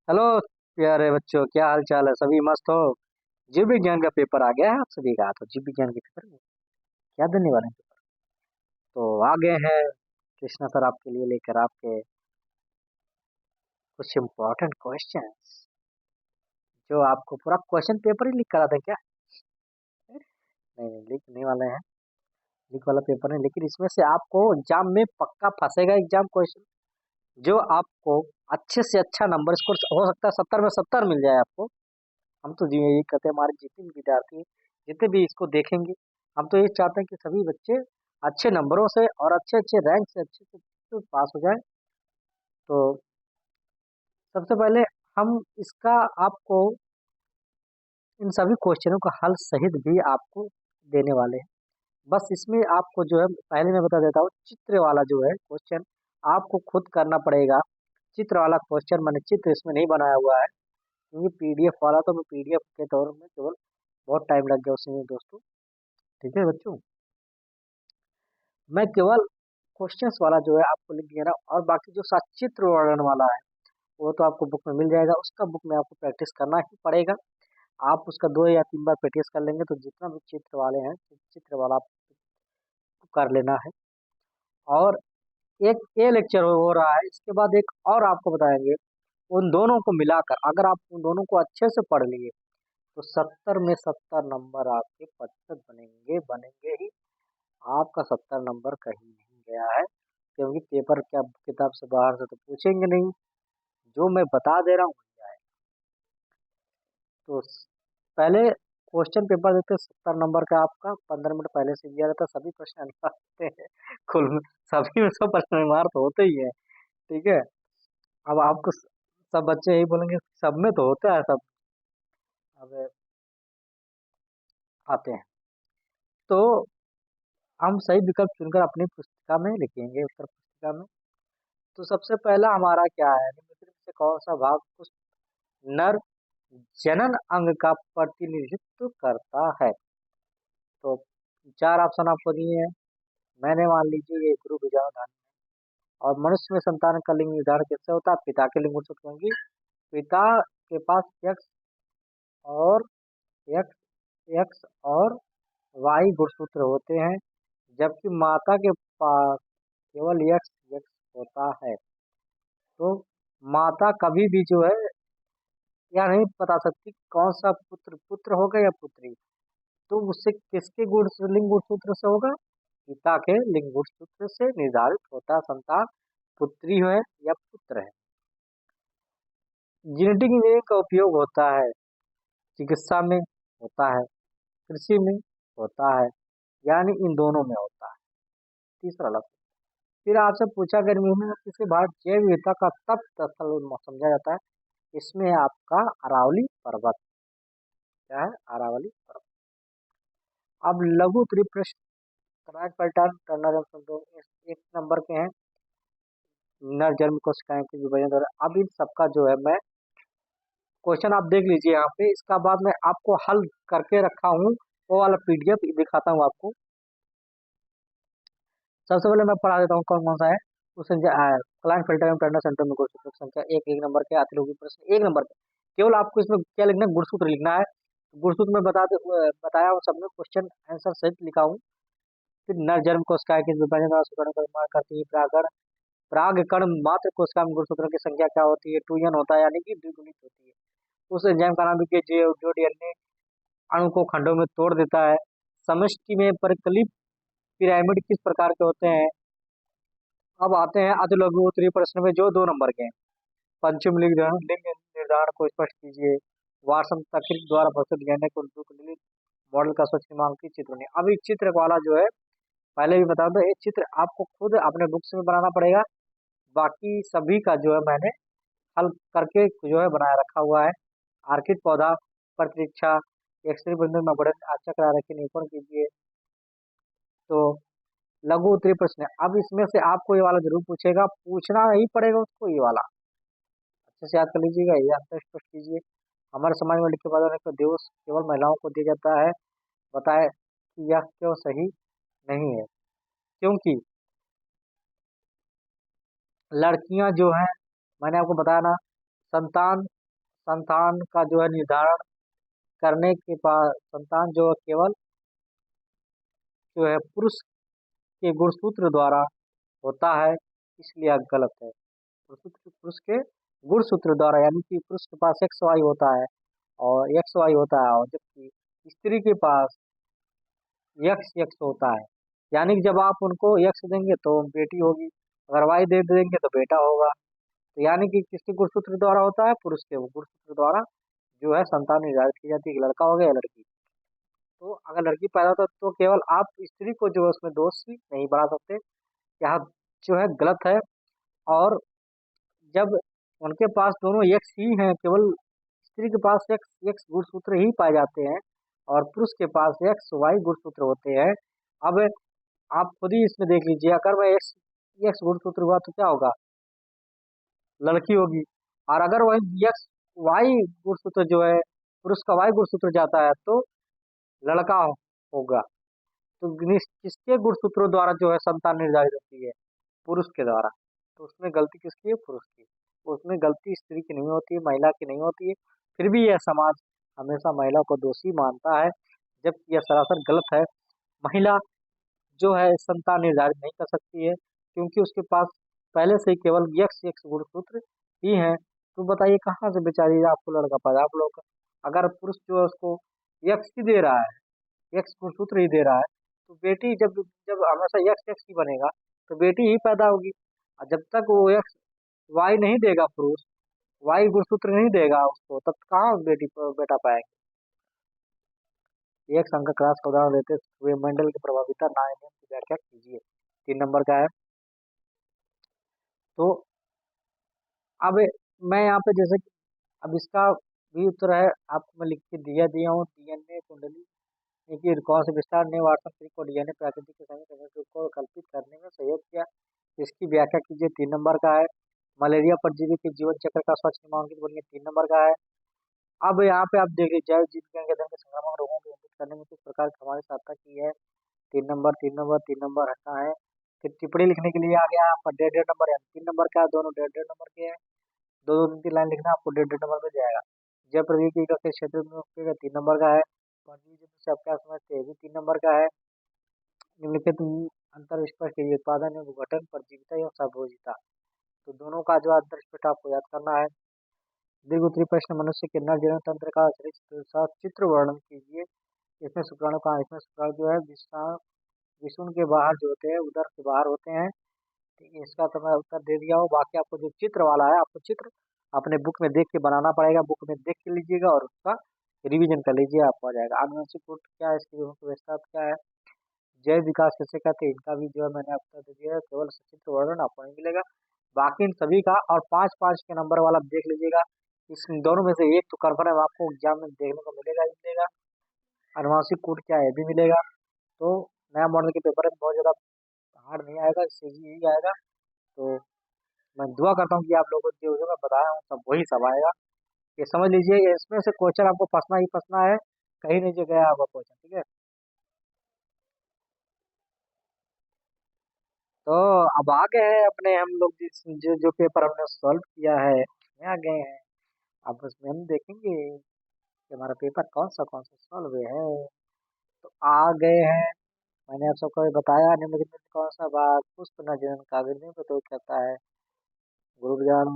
Hello प्यारे बच्चों, क्या हाल चाल है? सभी मस्त हो? जीव विज्ञान का पेपर आ गया है आप सभी का। तो जीव विज्ञान के पेपर में क्या देने वाले हैं पेपर? तो आ गए हैं कृष्णा सर आपके लिए लेकर आपके कुछ इम्पोर्टेंट क्वेश्चंस, जो आपको पूरा क्वेश्चन पेपर ही लिख करा दें क्या? नहीं नहीं, लिखने वाले हैं। लिख वाला पेपर नहीं, लेकिन इसमें से आपको एग्जाम में पक्का फंसेगा एग्जाम क्वेश्चन, जो आपको अच्छे से अच्छा नंबर स्कोर हो सकता है 70 में 70 मिल जाए आपको। हम तो जी यही कहते हैं, हमारे जितने भी विद्यार्थी हैं, जितने भी इसको देखेंगे, हम तो ये चाहते हैं कि सभी बच्चे अच्छे नंबरों से और अच्छे अच्छे रैंक से अच्छे से तो पास हो जाए। तो सबसे पहले हम इसका आपको इन सभी क्वेश्चनों का हल सहित भी आपको देने वाले हैं। बस इसमें आपको जो है, पहले मैं बता देता हूँ, चित्र वाला जो है क्वेश्चन आपको खुद करना पड़ेगा। चित्र वाला क्वेश्चन मैंने चित्र इसमें नहीं बनाया हुआ है, क्योंकि पीडीएफ वाला तो मैं पीडीएफ के तौर में केवल बहुत टाइम लग गया उसमें दोस्तों। ठीक है बच्चों, मैं केवल क्वेश्चंस वाला जो है आपको लिख दिया ना, और बाकी जो चित्र वर्णन वाला है वो तो आपको बुक में मिल जाएगा। उसका बुक में आपको प्रैक्टिस करना ही पड़ेगा। आप उसका 2 या 3 बार प्रैक्टिस कर लेंगे तो जितना भी चित्र वाले हैं तो चित्र वाला आपको कर लेना है। और एक ये लेक्चर हो रहा है, इसके बाद एक और आपको बताएंगे। उन दोनों को मिलाकर अगर आप उन दोनों को अच्छे से पढ़ लिए तो 70 में 70 नंबर आपके प्रतिशत बनेंगे बनेंगे ही। आपका 70 नंबर कहीं नहीं गया है, क्योंकि पेपर क्या किताब से बाहर से तो पूछेंगे नहीं। जो मैं बता दे रहा हूँ वही आएगा। तो पहले क्वेश्चन पेपर देते 70 नंबर का, आपका 15 मिनट पहले से दिया रहता है। सभी प्रश्न अनिवार्य होते हैं कुल में, सभी में 100% अनिवार्य तो होते ही है। ठीक है। अब आपको सब बच्चे यही बोलेंगे सब में तो होता है सब। अब आते हैं तो हम सही विकल्प चुनकर अपनी पुस्तिका में लिखेंगे, उत्तर पुस्तिका में। तो सबसे पहला हमारा क्या है, निम्नलिखित में से कौन सा भाग उस नर जनन अंग का प्रतिनिधित्व करता है? तो 4 ऑप्शन आपको दिए हैं। मैंने मान लीजिए ये गुरु बीजाणुधानी है। और मनुष्य में संतान का लिंग निर्धारण कैसे होता है? पिता के लिंग गुणसूत्र होंगी। पिता के पास एक्स और एक्स एक्स और वाई गुणसूत्र होते हैं, जबकि माता के पास केवल एक्स एक्स होता है। तो माता कभी भी जो है या नहीं बता सकती कौन सा पुत्र पुत्र होगा या पुत्री। तो उससे किसके गुण लिंग गुणसूत्र से होगा? पिता के लिंग गुणसूत्र से निर्धारित होता है संतान पुत्री है या पुत्र है। जेनेटिक इंजीनियरिंग का उपयोग होता है चिकित्सा में, होता है कृषि में, होता है, यानी इन दोनों में होता है। तीसरा लक्ष्य, फिर आपसे पूछा गया निम्न में किसी भारत जैव विविधता का तप्त स्थल समझा जाता है? इसमें है आपका अरावली पर्वत। क्या है? अरावली पर्वत। अब लघु त्रिप्रश्न, क्रॉस पलटन, टर्नर जंक्शन, दो एक नंबर के हैं। नर जन्म कोशिकाएं के विभाजन द्वारा। अब इन सबका जो है मैं क्वेश्चन आप देख लीजिए यहाँ पे। इसका बाद मैं आपको हल करके रखा हूँ, वो वाला पीडीएफ दिखाता हूँ आपको। सबसे पहले मैं पढ़ा देता हूँ कौन कौन सा है। उसमें क्लाइंट फिल्टर एवं टर्नर सेंटर में गुणसूत्र संख्या एक एक नंबर के आते लोग प्रश्न 1 नंबर के। केवल आपको इसमें क्या लिखना है? गुणसूत्र लिखना है। गुणसूत्र में बताया हूँ, सब में क्वेश्चन आंसर सहित लिखा हूँ। फिर नर जन्म कोशिकाएं किस विभाजन द्वारा शुक्राणु का निर्माण करती है? परागण। परागकण मात्र कोशिका में गुणसूत्रों की संख्या क्या होती है? 2n होता है, यानी कि द्विगुणित होती है। उस एंजाइम का नाम भी जो डीएनए अणु को खंडों में तोड़ देता है। समष्टि में परिकलित पिरामिड किस प्रकार के होते हैं? अब आते हैं अति लघु उत्तरीय प्रश्न में, जो 2 नंबर के हैं। पंचम लिंग निर्धारण को स्पष्ट कीजिए। वासम तकनीक द्वारा प्रस्तुत डीएनए को ललित मॉडल का स्वच्छ नामांकित चित्र नहीं। अब इस चित्र वाला जो है, पहले भी बता दो, ये चित्र आपको खुद अपने बुक्स में बनाना पड़ेगा। बाकी सभी का जो है मैंने हल करके जो है बनाया रखा हुआ है। आर्किड पौधा प्रतिरक्षा, एक्सरे बंधन में बढ़न चक्र आरेखी निरूपण कीजिए। तो लघु उत्तरीय प्रश्न है। अब इसमें से आपको ये वाला जरूर पूछेगा, पूछना ही पड़ेगा उसको ये वाला। अच्छे से याद कर लीजिएगा, ये आंसर स्पष्ट कीजिए। हमारे समाज में लिखे पदार्थ का दिवस केवल महिलाओं को दिया जाता है, बताए कि यह क्यों सही नहीं है? क्योंकि लड़कियां जो हैं, मैंने आपको बताया ना, संतान संतान का जो है निर्धारण करने के पास संतान जो है केवल जो है पुरुष के गुणसूत्र द्वारा होता है, इसलिए यह गलत है। पुरुष के गुणसूत्र द्वारा, यानी कि पुरुष के पास एक्स वाई होता है और एक्स वाई होता है, और जबकि स्त्री के पास यक्स यक्स होता है। यानी कि जब आप उनको यक्स देंगे तो बेटी होगी, अगर वाई दे देंगे तो बेटा होगा। तो यानी कि किसके गुणसूत्र द्वारा होता है? पुरुष के गुणसूत्र द्वारा जो है संतान निर्धारित की जाती है कि लड़का हो गया या लड़की। तो अगर लड़की पैदा होता है तो केवल आप स्त्री को जो है उसमें दोषी नहीं बढ़ा सकते, यहाँ जो है गलत है। और जब उनके पास दोनों यक्स ही हैं, केवल स्त्री के पास एक्स एक्स गुणसूत्र ही पाए जाते हैं और पुरुष के पास एक्स वाई गुणसूत्र होते हैं। अब आप खुद ही इसमें देख लीजिए, अगर वह एक्स एक्स गुणसूत्र हुआ तो क्या होगा? लड़की होगी। और अगर वही एक्स वाई गुणसूत्र जो है, पुरुष का वाई गुणसूत्र जाता है तो लड़का होगा। तो किसके गुणसूत्रों द्वारा जो है संतान निर्धारित होती है? पुरुष के द्वारा। तो उसमें गलती किसकी है? पुरुष की। उसमें गलती स्त्री की नहीं होती है, महिला की नहीं होती है। फिर भी यह समाज हमेशा महिला को दोषी मानता है, जबकि यह सरासर गलत है। महिला जो है संतान निर्धारित नहीं कर सकती है, क्योंकि उसके पास पहले से ही केवल यक्स यक्स गुणसूत्र ही है। तो बताइए कहाँ से बेचारी आपको लड़का पैदा? आप लोग अगर पुरुष जो है उसको यक्स ही दे रहा है, यक्स गुणसूत्र ही दे रहा है, तो बेटी जब जब हमेशा यक्स यक्स ही बनेगा तो बेटी ही पैदा होगी। और जब तक वो यक्स वाई नहीं देगा, पुरुष वाई गुणसूत्र नहीं देगा उसको, तब कहाँ बेटी बेटा पाएगी? एक संघ क्लास का उदाहरण देते हुए मंडल की प्रभाविता नायक नियम की व्याख्या कीजिए। 3 नंबर का है। तो अब मैं यहाँ पे जैसे कि अब इसका भी उत्तर है, आपको मैं लिख के दिया हूँ। डीएनए कुंडली की कौन से विस्तार ने वास्तव को डीएनए प्राकृतिक के समय को कल्पित करने में सहयोग किया, इसकी व्याख्या कीजिए। 3 नंबर का है। मलेरिया परजीवी के जीवन चक्र का स्वच्छ नामांकित बनिए। 3 नंबर का है। अब यहाँ पे आप देख लीजिए, जैव जीव विज्ञान के अध्ययन के संक्रामक रोगों को नियंत्रित करने में किस प्रकार की हमारी सहायता की है। 3 नंबर 3 नंबर 3 नंबर हटना है। फिर टिप्पणी लिखने के लिए आ गया आपका 1.5 1.5 नंबर है। 3 नंबर का है, दोनों 1.5 1.5 नंबर के हैं। दो दो तीन तीन लाइन लिखना, आपको 1.5 1.5 नंबर मिल जाएगा। जय प्रदीप की के क्षेत्र में उपयोग 3 नंबर का है। परजीवी जंतु से आप क्या समझते हैं? ये भी 3 नंबर का है। निम्नलिखित अंतर स्पष्ट कीजिए, उत्पादन एवं विघटन, परजीविता या संभोजिता। तो दोनों का जो अंतर स्पष्ट आपको याद करना है। दीर्घ उत्तरी प्रश्न, मनुष्य के नर जनन तंत्र का चित्र वर्णन कीजिए। इसमें शुक्राणु कहाँ? इसमें शुक्राणु जो है विषुण के बाहर जो होते हैं, उदर के बाहर होते हैं। ठीक है, इसका तो मैं उत्तर दे दिया हूँ। बाकी आपको जो चित्र वाला है, आपको चित्र अपने बुक में देख के बनाना पड़ेगा। बुक में देख के लीजिएगा और उसका रिवीजन कर लीजिए, आपको आ जाएगा। आनुवंशिक गुण क्या है, इसकी विशेषता क्या है, जैव विकास कैसे कहते हैं, इनका भी जो है मैंने आपको दे दिया है। केवल सचित्र वर्णन आपको नहीं मिलेगा, बाकी इन सभी का। और 5 5 के नंबर वाला देख लीजिएगा। इस दोनों में से एक तो कंफर्म आपको एग्जाम में देखने को मिलेगा ही मिलेगा। अनुवांशिक कोड क्या है, ये भी मिलेगा। तो नया मॉडल के पेपर में बहुत ज़्यादा हार्ड नहीं आएगा, इससे ही आएगा। तो मैं दुआ करता हूँ कि आप लोगों को जो मैं बताया हूँ सब वही सब आएगा। ये समझ लीजिए, ये इसमें से क्वेश्चन आपको फंसना ही फंसना है, कहीं नहीं जो गया आपका क्वेश्चन। ठीक है, तो अब आ गए हैं अपने हम लोग जो जो पेपर हमने सॉल्व किया है उसमें आ गए हैं। अब उसमें हम देखेंगे कि हमारा पेपर कौन सा सॉल्व है। तो आ गए हैं। मैंने आप सबको बताया, निम्नलिखित में से कौन सा भाग पुष्प न जनन का विवरण प्रस्तुत करता है। गुरु विज्ञान।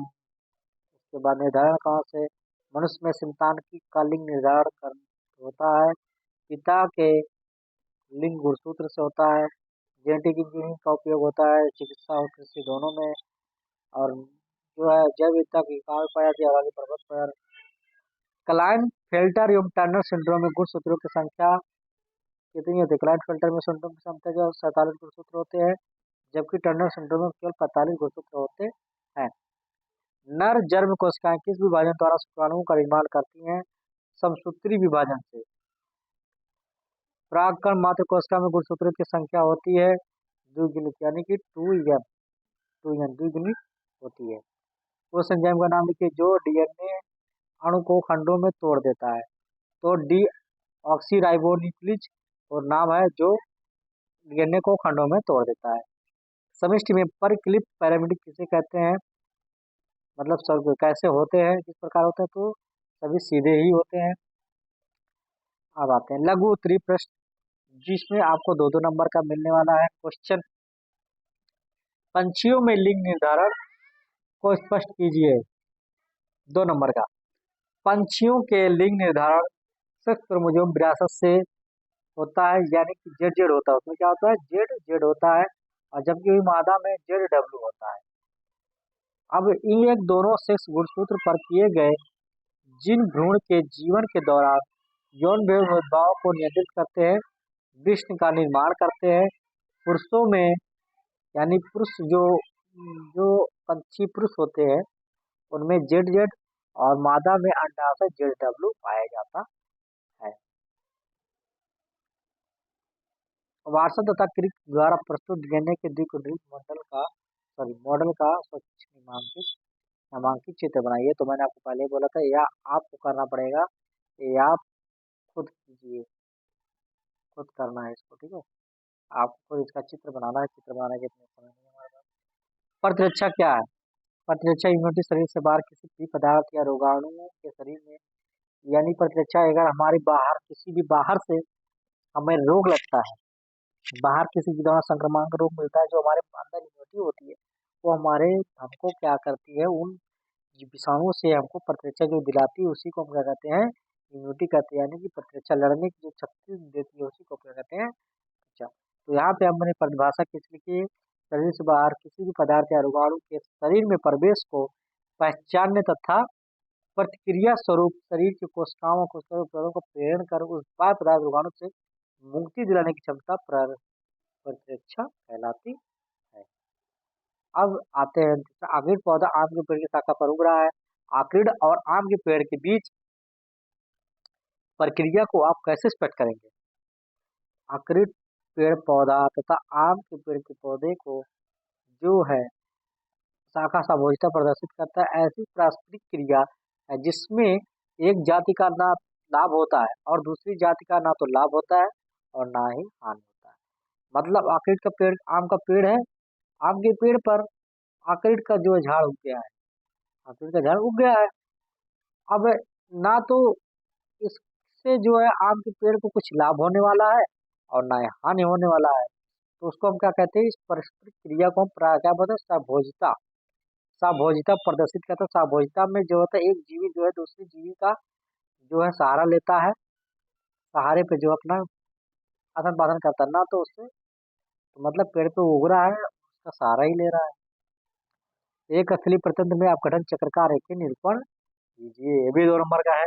उसके बाद निर्धारण कहाँ से? मनुष्य में संतान की का लिंग निर्धारण कर होता है, पिता के लिंग गुणसूत्र से होता है। जेनेटिक इंजीनियरिंग का उपयोग होता है चिकित्सा और कृषि दोनों में। और जो है जैव विविधता की कहाँ पाया जाती है? अरावली पर्वत पर। क्लाइन फेल्टर एवं टर्नर सिंड्रोम में गुणसूत्रों की संख्या कितनी होती है? क्लाइन फेल्टर में सिंड्रोम की संख्या जो 47 गुणसूत्र होते हैं, जबकि टर्नर सिंड्रोम में केवल 45 गुणसूत्र होते हैं। नर जर्म कोशिकाएं किस विभाजन द्वारा शुक्राणुओं का निर्माण करती हैं? समसूत्री विभाजन से। परागकण मात्र कोशिका में गुणसूत्रों की संख्या होती है द्विगुणित, यानी कि 2n द्विगुणित होती है। उस एंजाइम का नाम लिखिए जो डीएनए अणु को खंडों में तोड़ देता है। तो डी ऑक्सी राइबोन्यूक्लिज और नाम है जो डीएनए को खंडों में तोड़ देता है। समष्टि में परिक्लिप पैरामीटर किसे कहते हैं? मतलब सब कैसे होते हैं, किस प्रकार होते हैं, तो सभी सीधे ही होते हैं। अब आते हैं लघु उत्तरीय प्रश्न, जिसमें आपको दो दो नंबर का मिलने वाला है क्वेश्चन। पंछियों में लिंग निर्धारण को स्पष्ट कीजिए। 2 नंबर का, पंछियों के लिंग निर्धारण सेक्स क्रोमोसोम विरासत से होता है, यानी कि जेड जेड होता है, उसमें क्या होता है, जेड जेड होता है, और जबकि वही मादा में जेड डब्ल्यू होता है। अब इन एक दोनों सेक्स गुणसूत्र पर किए गए जिन भ्रूण के जीवन के दौरान यौन भेदभाव को नियंत्रित करते हैं, वृष्ण का निर्माण करते हैं। पुरुषों में, यानी पुरुष जो जो पंछी पुरुष होते हैं उनमें जेड जेड, और मादा में अंडाशय जेड डब्ल्यू पाया जाता है। वारसा तथा क्रिक द्वारा प्रस्तुत डीएनए के द्विकुंडलित मॉडल का स्वच्छ नामांकित चित्र बनाइए। तो मैंने आपको पहले ही बोला था, या आपको करना पड़ेगा, या आप खुद कीजिए, खुद करना है इसको, ठीक है। आपको इसका चित्र बनाना है, चित्र बनाने के इतने समय नहीं हमारे पास। प्रतिरक्षा क्या है? प्रतिरक्षा इम्यूनिटी शरीर से बाहर किसी भी पदार्थ या रोगाणु के शरीर में, यानी प्रतिरक्षा अगर हमारी बाहर किसी भी बाहर से हमें रोग लगता है, बाहर किसी भी दवा संक्रमण का रोग मिलता है, जो हमारे अंदर इम्यूनिटी होती है वो हमारे हमको क्या करती है, उन विषाणुओं से हमको प्रतिरक्षा जो दिलाती है उसी को हम क्या कहते हैं, इम्यूनिटी कहते हैं, यानी कि प्रतिरक्षा लड़ने की जो शक्ति देती है उसी को क्या कहते हैं, अच्छा। तो यहाँ पे हमने परिभाषा किस लिखी है, शरीर से बाहर किसी भी पदार्थ या रोगाणु के शरीर में प्रवेश को पहचानने तथा प्रतिक्रिया स्वरूप शरीर के कोशिकाओं और कोशिकाओं को प्रेरण कर उस बाह्य पदार्थ रोगाणु से मुक्ति दिलाने की क्षमता प्रतिरक्षा कहलाती है। अब आते हैं, आखिर पौधा आम के पेड़ की शाखा पर उग रहा है। आक्रीड और आम के पेड़ के बीच प्रक्रिया को आप कैसे स्पष्ट करेंगे? आक्रीड पेड़ पौधा तथा आम के पेड़ के पौधे को जो है शाखा सामूहिकता प्रदर्शित करता है। ऐसी पारस्परिक क्रिया है जिसमें एक जाति का ना लाभ होता है और दूसरी जाति का ना तो लाभ होता है और ना ही हानि होता है। मतलब आक्रीड का पेड़, आम का पेड़ है, आम के पेड़ पर आक्रीड का जो झाड़ उग गया है, आक्रीड का झाड़ उग गया है। अब ना तो इससे जो है आम के पेड़ को कुछ लाभ होने वाला है और ना ही हानि होने वाला है, तो उसको हम क्या कहते हैं, इस परस्पर क्रिया को हम क्या बोलते हैं, साभोजिता। साभोजिता प्रदर्शित करता है। साभोजिता में जो होता है, एक जीवी जो है दूसरी जीवी का जो है सहारा लेता है, सहारे पे जो अपना आदान प्रदान करता है, ना तो उससे, तो मतलब पेड़ पे उग रहा है उसका सहारा ही ले रहा है। एक असली प्रतंत्र में अपघटन चक्र का आरेखीय निरूपण कीजिए। ये भी 2 नंबर का है।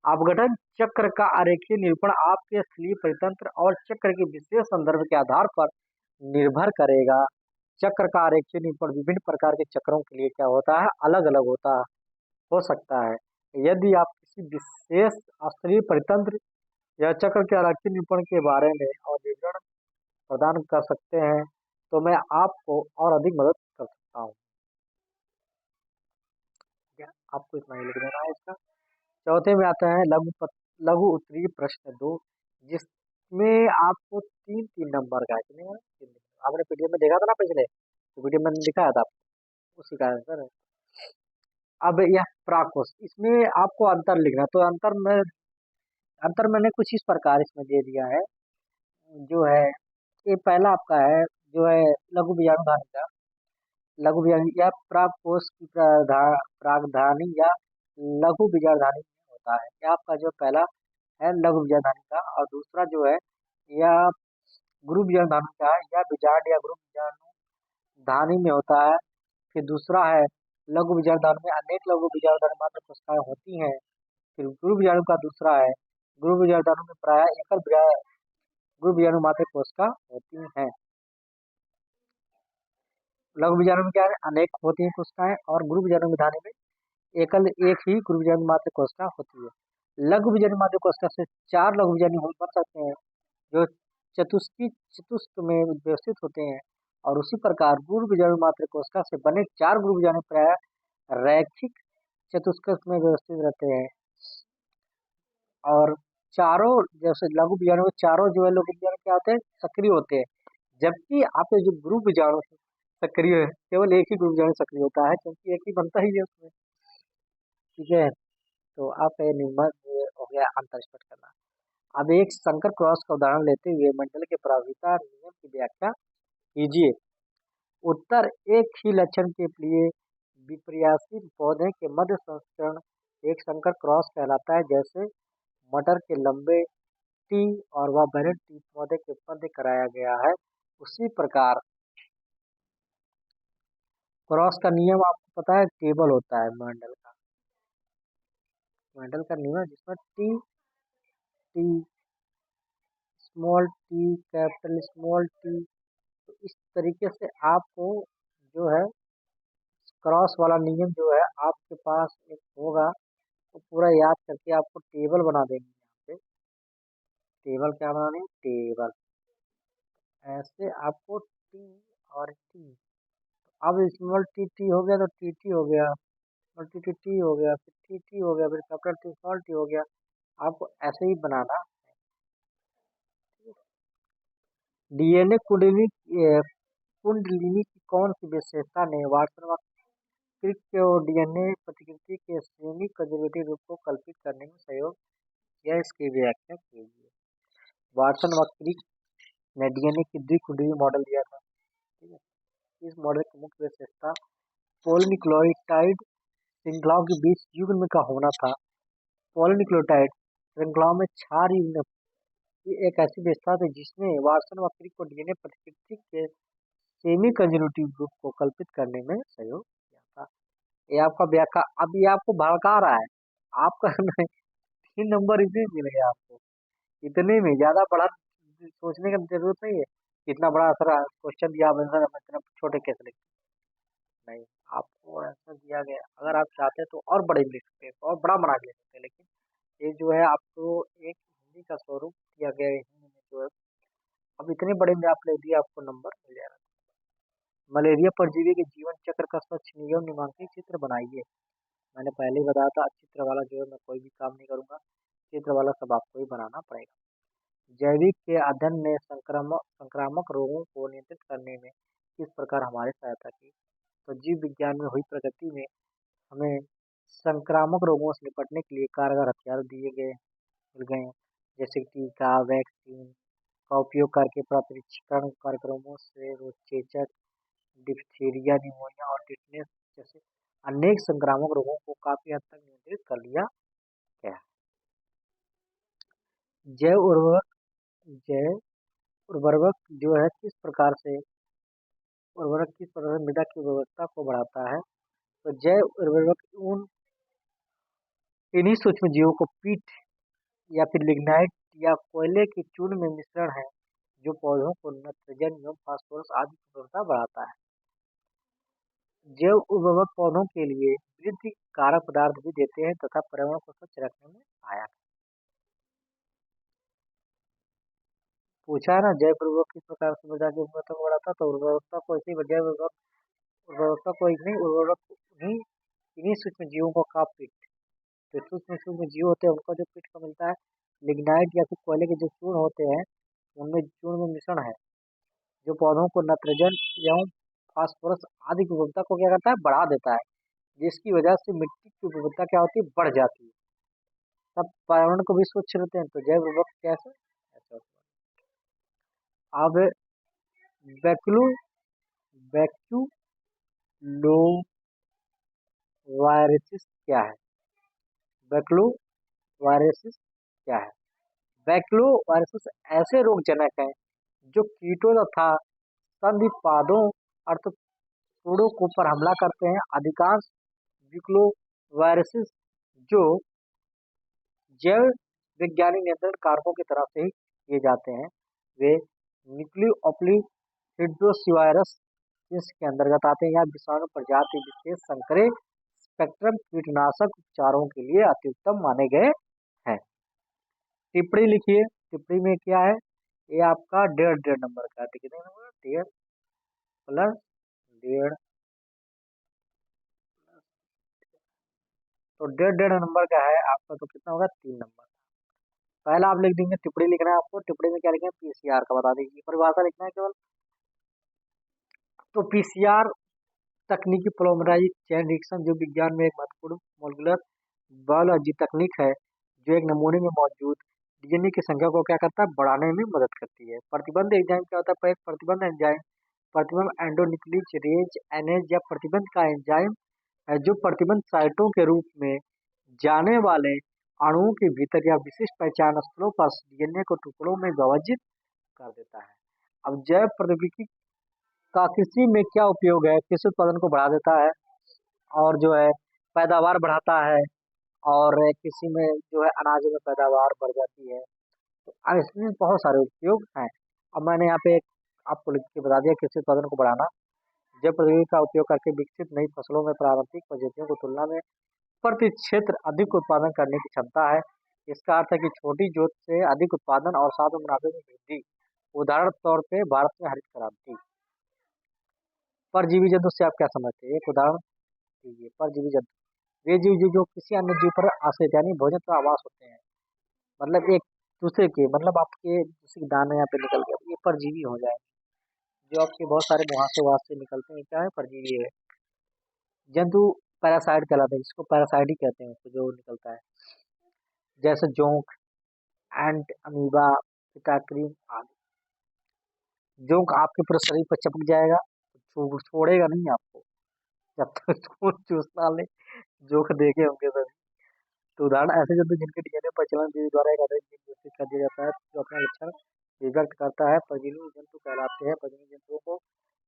अपघटन चक्र का आरेखीय निरूपण आपके स्थलीय परितंत्र और चक्र के विशेष संदर्भ के आधार पर निर्भर करेगा। चक्र का आरेखीय निरूपण विभिन्न प्रकार के चक्रों के लिए क्या होता है, अलग अलग होता हो सकता है। यदि आप किसी विशेष स्थलीय परितंत्र या चक्र के आरेखीय निरूपण के बारे में और विवरण प्रदान कर सकते हैं तो मैं आपको और अधिक मदद कर सकता हूँ। क्या आपको इतना ही लिख देना है इसका। चौथे में आता है लघु उत्तरीय प्रश्न 2, जिसमें आपको तीन तीन नंबर का है, कितने हैं? 3 आपने पीडीएफ में देखा था ना पिछले, तो पीडीएफ में दिखाया था आपको, उसी का आंसर है। अब यह प्राकोस, इसमें आपको अंतर लिखना है। तो अंतर मैंने कुछ इस प्रकार इसमें दे दिया है, जो है ये पहला आपका है जो है लघु बीजाणुधानी का, लघु बीजाणु या प्राकोष की प्रागधानी या लघु बीजाणुधानी में होता है। यह आपका जो पहला है लघु बीजाणुधानी का, और दूसरा जो है यह गुरु बीजाणुधानी का है, या बीजांड या गुरु बीजाणुधानी में होता है। फिर दूसरा है लघु बीजाणुधानी में अनेक लघु बीजाणुधानी मात्र कोशिकाएं होती हैं। फिर गुरु बीजाणु का दूसरा है, गुरु बीजाणु में प्राय गुरु बीजाणु मात्र कोशिका होती हैं। लघु बीजाणु में क्या है, अनेक होती हैं कोशिकाएं, और गुरु बीजाणु धानी में एक ही गुरु बीजाणु मात्र कोशिका होती है। लघु बीजाणु मात्र कोशिका से 4 लघु बीजाणु बन सकते हैं जो चतुष्क में व्यवस्थित होते हैं, और उसी प्रकार गुरु बीजाणु मात्र कोशिका से बने 4 गुरु बीजाणु प्राय रैखिक चतुष्क में व्यवस्थित रहते हैं। और चारों जैसे लघु बीजाणु के चारों जो है लघु बीजाणु क्या होते हैं, सक्रिय होते हैं, जबकि आपके जो गुरु बीजाणु सक्रिय है, केवल एक ही ग्रुप जो है सक्रिय होता है, क्योंकि एक ही बनता ही है उसमें। ठीक है, तो आप ये निम्न ये हो गया अंतर स्पष्ट करना। अब एक संकर क्रॉस का उदाहरण लेते हुए मंडल के प्रभाविता नियम की व्याख्या कीजिए। उत्तर, एक ही लक्षण के लिए विपर्यासी पौधे के मध्य संस्करण एक संकर क्रॉस कहलाता है। जैसे मटर के लंबे टी और वह बड़े टी पौधे के मध्य कराया गया है, उसी प्रकार क्रॉस का नियम आपको पता है, टेबल होता है मंडल का नियम है, जिसमें T T small T capital small T. तो इस तरीके से आपको जो है क्रॉस वाला नियम जो है आपके पास एक होगा, तो पूरा याद करके आपको टेबल बना देंगे यहाँ पे। टेबल क्या बनाने, टेबल ऐसे आपको टी और टी। अब स्मॉल टी टी हो गया तो टी टी हो गया, स्मॉल टी टी टी हो गया, फिर टी टी हो गया, फिर कैपिटल टी स्मॉल टी हो गया। आपको ऐसे ही बनाना। डीएनए कुंडलिनी की कौन सी विशेषता ने वाटसन कृत को डीएनए प्रतिकृति के सेमी कंजर्वेटिव रूप को कल्पित करने में सहयोग किया, इसकी व्याख्या कीजिए। वाटसन व क्रिक ने डीएनए की द्विकुंडलीय मॉडल दिया था। ठीक है, इस मॉडल की मुख्य विशेषता पॉलीन्यूक्लियोटाइड श्रृंखलाओं के बीच युग्म का होना था। पॉलीन्यूक्लियोटाइड श्रृंखलाओं में क्षार युग्म की एक ऐसी विशेषता थी जिसने वाटसन व क्रिक को डीएनए प्रतिकृति के सेमी कंजर्वेटिव रूप को कल्पित करने में सहयोग किया था। ये आपका व्याख्या। अब ये आपको भड़का रहा है आपका 3 नंबर इतने मिल गए आपको, इतने में ज्यादा बड़ा सोचने की जरूरत नहीं है। इतना बड़ा असर क्वेश्चन दिया, आप आंसर हम इतने छोटे कैसे लिखते नहीं। आपको आंसर दिया गया, अगर आप चाहते हैं तो और बड़े भी लिख सकते हैं, और बड़ा बना के लिख सकते हैं, लेकिन ये जो है आपको एक हिंदी का स्वरूप दिया गया है, हिंदी में जो है अब इतने बड़े में आप ले दिए, आपको नंबर मिल जाएगा। मलेरिया परजीवी के जीवन चक्र का स्वच्छ एवं निमांकित चित्र बनाइए। मैंने पहले ही बताया था, चित्र वाला जो है मैं कोई भी काम नहीं करूंगा, चित्र वाला सब आपको ही बनाना पड़ेगा। जैविक के अध्ययन ने संक्रामक रोगों को नियंत्रित करने में किस प्रकार हमारी सहायता की। तो जीव विज्ञान में हुई प्रगति में हमें संक्रामक रोगों से निपटने के लिए कारगर हथियार दिए गए मिल गए हैं, जैसे टीका, वैक्सीन का उपयोग करके प्रशिक्षण कार्यक्रमों से रोगचेचक, डिप्थीरिया, निमोनिया और टिटनेस जैसे अनेक संक्रामक रोगों को काफी हद तक नियंत्रित कर लिया गया है। जैव उर्वरक जैव उर्वरक जो है किस प्रकार से मृदा की उर्वरकता को बढ़ाता है। तो जैव उर्वरक उन इन्हीं सूक्ष्म जीवों को पीट या फिर लिग्नाइट या कोयले के चूर्ण में मिश्रण है, जो पौधों को नाइट्रोजन एवं फास्फोरस आदि की उर्वरकता बढ़ाता है। जैव उर्वरक पौधों के लिए वृद्धि कारक पदार्थ भी देते हैं तथा पर्यावरण को स्वच्छ रखने में सहायक है। पूछा है ना, जैव उर्वरक किस प्रकार से मृदा की उर्वरकता को बढ़ाता है, तो उर्वरकता को इन्हीं इन्हीं सूक्ष्म जीवों को का पीट, जो सूक्ष्म सूक्ष्म जीव होते हैं उनको जो पीट का मिलता है, लिग्नाइट या फिर कोयले के जो चूर्ण होते हैं, उनमें चूर्ण में मिश्रण है, जो पौधों को नाइट्रोजन एवं फास्फोरस आदि की उर्वरकता को क्या करता है, बढ़ा देता है, जिसकी वजह से मिट्टी की उर्वरकता क्या होती है, बढ़ जाती है। तब पर्यावरण को भी स्वच्छ रहते हैं। तो जैव उर्वरक कैसे ऐसे होते हैं। अब बैक्लू बैक्यूलोवायरसिस क्या है। बैक्लोवायरसिस क्या है। बैक्लोवायरसिस ऐसे रोगजनक हैं जो कीटों तथा संधिपादों अर्थोपोडों को पर हमला करते हैं। अधिकांश बैक्लोवायरसिस जो जैव वैज्ञानिक नियंत्रण कारकों की तरफ से ही किए जाते हैं, वे न्यूक्लियोपली हिड्रोसिवायरस के अंतर्गत आते हैं। यह विषाणु प्रजाति विशेष संकरे स्पेक्ट्रम कीटनाशक उपचारों के लिए अति उत्तम माने गए हैं। टिप्पणी लिखिए। टिप्पणी में क्या है, ये आपका 1.5 का है। कितने नंबर, 1.5 प्लस 1.5, तो 1.5 का है आपका, तो कितना होगा, 3 नंबर। पहला आप लिख देंगे, टिप्पणी लिखना है आपको। टिप्पणी में क्या लिखेंगे, पीसीआर का बता दीजिए, परिभाषा लिखना है केवल। तो पीसीआर तकनीकी पोलीमराइज चेन रिएक्शन जो विज्ञान में एक महत्वपूर्ण मॉलिक्यूलर बायोलॉजी तकनीक है, जो एक नमूने में मौजूद डीएनए की संख्या को क्या करता है, बढ़ाने में मदद करती है। प्रतिबंध एंजाइम क्या होता है, एक प्रतिबंध एंजाइम प्रतिबंध एंडोन्यूक्लियेज एनेज या प्रतिबंध का एंजाइम है जो प्रतिबंध साइटों के रूप में जाने वाले अणुओं के भीतर या विशिष्ट पहचान स्थलों पर डीएनए को टुकड़ों में विभाजित कर देता है। अब जैव प्रौद्योगिकी का कृषि में क्या उपयोग है, कृषि उत्पादन को बढ़ा देता है और जो है पैदावार बढ़ाता है, और कृषि में जो है अनाजों में पैदावार बढ़ जाती है। तो अब इसमें बहुत सारे उपयोग हैं। अब मैंने यहाँ पे आपको लिख के बता दिया, कृषि उत्पादन को बढ़ाना जैव प्रौद्योगिकी का उपयोग करके विकसित नई फसलों में पारंपरिक प्रजातियों की तुलना में प्रति क्षेत्र अधिक उत्पादन करने की क्षमता है। इसका अर्थ है कि छोटी जोत से अधिक उत्पादन और साथ में मुनाफे में वृद्धि। उदाहरण तौर पे भारत में हरित क्रांति। परजीवी जंतु से आप क्या समझते हैं, एक उदाहरण दीजिए। परजीवी जंतु वे जीव जो किसी अन्य जीव पर आश्रित यानी भोजन का आवास होते हैं, मतलब एक दूसरे के, मतलब आपके किसी दाने यहाँ पे निकल गया, ये परजीवी हो जाए। जो आपके बहुत सारे मुहासे वहां से निकलते हैं, क्या है, परजीवी है। जंतु पैरासाइट कहलाते हैं, जिसको पैरासाइट ही कहते हैं, उसको जो निकलता है, जैसे जोंक, एंट, अमीबा, पिटाक्रीम आदि। जोंक आपके पूरे शरीर पर चिपक जाएगा, छोड़ेगा नहीं आपको जब तक उसको चूसना ले। जोंक देखे होंगे सभी। तो उदाहरण ऐसे जंतु जिनके डीएनए परिचालन विधि द्वारा एक अधिक जीन घोषित कर दिया जाता है, जो अपना लक्षण व्यक्त करता है, परजीवी जंतु कहलाते हैं। परजीवी जंतुओं को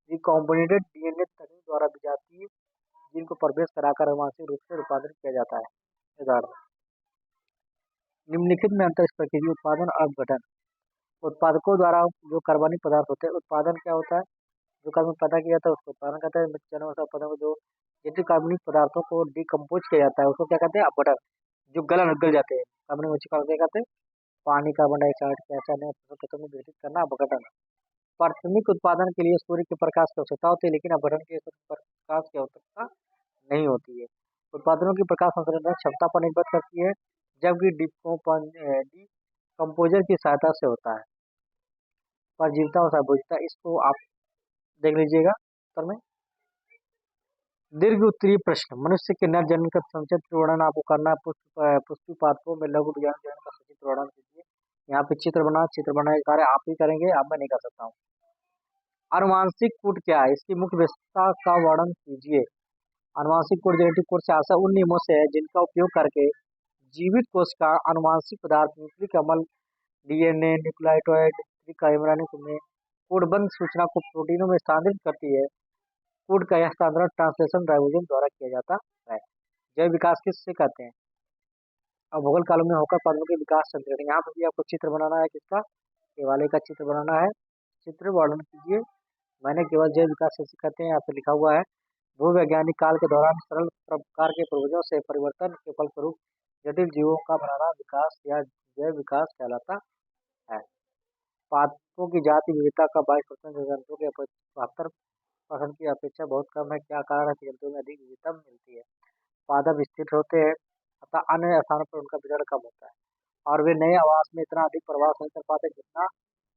रिकॉम्बिनेटेड डीएनए तकनीक द्वारा विजातीय जीन को प्रवेश कराकर आनुवांशिक रूप से उत्पादन किया जाता है। उदाहरण निम्नलिखित में अंतर इस प्रक्रिया उत्पादन और अपघटन। उत्पादकों द्वारा जो कार्बनिक पदार्थ होते हैं, उत्पादन क्या होता है, जो कार्बन पैदा किया जाता है उसको उत्पादन कहते हैं। जानवर उत्पादन को जो जितने कार्बनिक पदार्थों को डिकम्पोज किया जाता है उसको क्या कहते हैं, अपघटन। जो गल जाते हैं कार्बनिक मच्छी का क्या कहते हैं, पानी, कार्बन डाइऑक्साइड के ऐसा नहीं तत्व में विघटित करना अपघटन। प्राथमिक उत्पादन के लिए सूर्य के प्रकाश की आवश्यकता होती है, लेकिन अपघटन के लिए सूर्य के प्रकाश की आवश्यकता नहीं होती है। उत्पादनों की प्रकाश संश्लेषण क्षमता पर निर्भर करती है, जबकि डिकम्पोजर की सहायता से होता है। परजीविता और सार्वभौमिकता, इसको आप देख लीजिएगा उत्तर में। दीर्घ उत्तरीय प्रश्न, मनुष्य के नर जन्म का संक्षिप्त वर्णन आपको करना है। पुष्पी पात्रों में लघु विज्ञान जन्म का संक्षिप्त वर्णन कीजिए। यहाँ पे चित्र बनाने का कार्य आप ही करेंगे, अब मैं नहीं कर सकता हूँ। अनुवांशिक कोड क्या है, इसकी मुख्य विशेषता का वर्णन कीजिए। अनुवांशिक कोड जेनेटिक कोड से आशा उन नियमों से है जिनका उपयोग करके जीवित कोश का अनुवांशिक पदार्थ न्यूक्लिक अम्ल, डीएनए, न्यूक्लियोटाइड, त्रिकाइमेरानिक में कोडबंद सूचना को प्रोटीनों में स्थानांतरित करती है। कोड का यह स्थानांतरण ट्रांसलेशन राइबोसोम द्वारा किया जाता है। जैव विकास किससे कहते हैं, अब भूगोल कालों में होकर पौधों के विकास चलते। यहाँ पर भी आपको चित्र बनाना है, किसका, ये वाले का चित्र बनाना है। चित्र वर्णन कीजिए। मैंने केवल जैव विकास कैसे कहते हैं यहाँ पे लिखा हुआ है। भूवैज्ञानिक काल के दौरान सरल प्रकार के पूर्वजों से परिवर्तन के फलस्वरूप जटिल जीवों का बनाना विकास या जैव विकास कहलाता है। पादपों की जाति विविधता का 22% जंतुओं के 72% की अपेक्षा बहुत कम है। क्या कारण है कि जंतुओं में अधिक विविधता मिलती है, पादप स्थिर होते हैं अतः अन्य स्थानों पर उनका वितरण कम होता है, और वे नए आवास में इतना अधिक प्रवास नहीं कर पाते जितना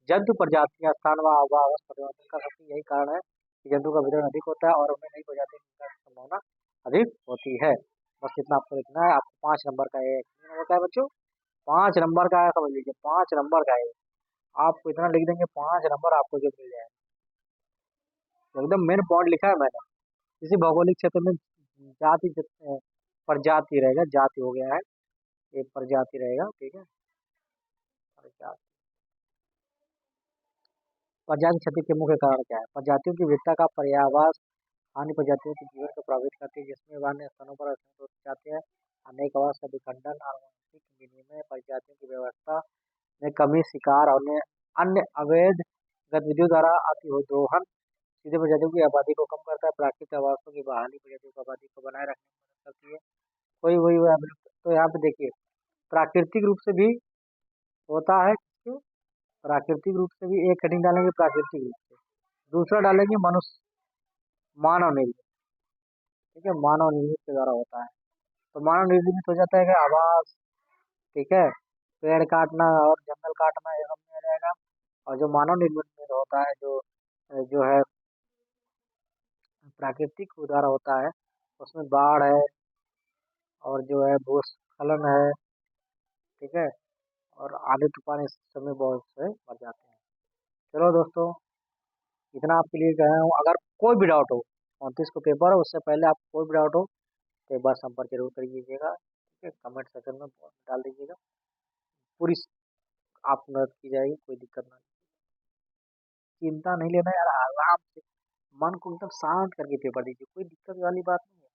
जंतु प्रजातियां स्थान व आवास परिवर्तन कर सकती है। यही कारण है कि जंतु का वितरण अधिक होता है और उनमें नई प्रजाति की संभावना अधिक होती है। बस इतना आपको लिखना है। आपको 5 नंबर का है, कितने नंबर का है बच्चों, 5 नंबर का है, समझ लीजिए 5 नंबर का है। आपको इतना लिख देंगे, 5 नंबर आपको जो मिल जाए, एकदम मेन पॉइंट लिखा है मैंने। किसी भौगोलिक क्षेत्र में जाति प्रजाति रहेगा, जाति हो गया है, एक प्रजाति रहेगा, ठीक है। प्रजाति, प्रजाति क्षति के मुख्य कारण क्या है, प्रजातियों की विविधता का पर्यावास अन्य प्रजातियों के जीवन को प्रभावित करती है, जिसमें अन्य स्थानों पर हो जाते हैं। अनेक आवास का विखंडन, आनुवंशिक विनिमय, प्रजातियों की व्यवस्था में कमी, शिकार और अन्य अवैध गतिविधियों द्वारा अतिरोहण सीधे प्रजातियों की आबादी को कम करता है। प्राकृतिक आवासों की बहाली प्रजातियों की आबादी को बनाए रखने में मदद करती है। कोई वही तो यहाँ पे देखिए, प्राकृतिक रूप से भी होता है, प्राकृतिक रूप से भी एक हेडिंग डालेंगे, प्राकृतिक रूप से। दूसरा डालेंगे मनुष्य, मानव निर्मित, ठीक है, मानव निर्मित के द्वारा होता है। तो मानव निर्मित हो जाता है कि आवास, ठीक है, पेड़ काटना और जंगल काटना ये सब नहीं रहेगा। और जो मानव निर्मित होता है, जो जो है प्राकृतिक उधार होता है, उसमें बाढ़ है और जो है भूस्खलन है, ठीक है, और आंधी तूफान इस समय बहुत से मर जाते हैं। चलो दोस्तों, इतना आपके लिए कह रहा हूँ। अगर कोई भी डाउट हो, 29 को पेपर है, उससे पहले आप कोई भी डाउट हो तो एक बार संपर्क जरूर कर लीजिएगा, ठीक है, कमेंट सेक्शन में डाल दीजिएगा। पूरी आपकी मदद की जाएगी, कोई दिक्कत ना, चिंता नहीं लेना यार, आराम से मन को एकदम शांत करके पेपर दीजिए, कोई दिक्कत वाली बात नहीं है।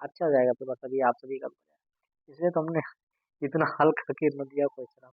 अच्छा जाएगा पेपर, सभी आप सभी का, इसलिए तो हमने इतना हल करके न दिया क्वेश्चन।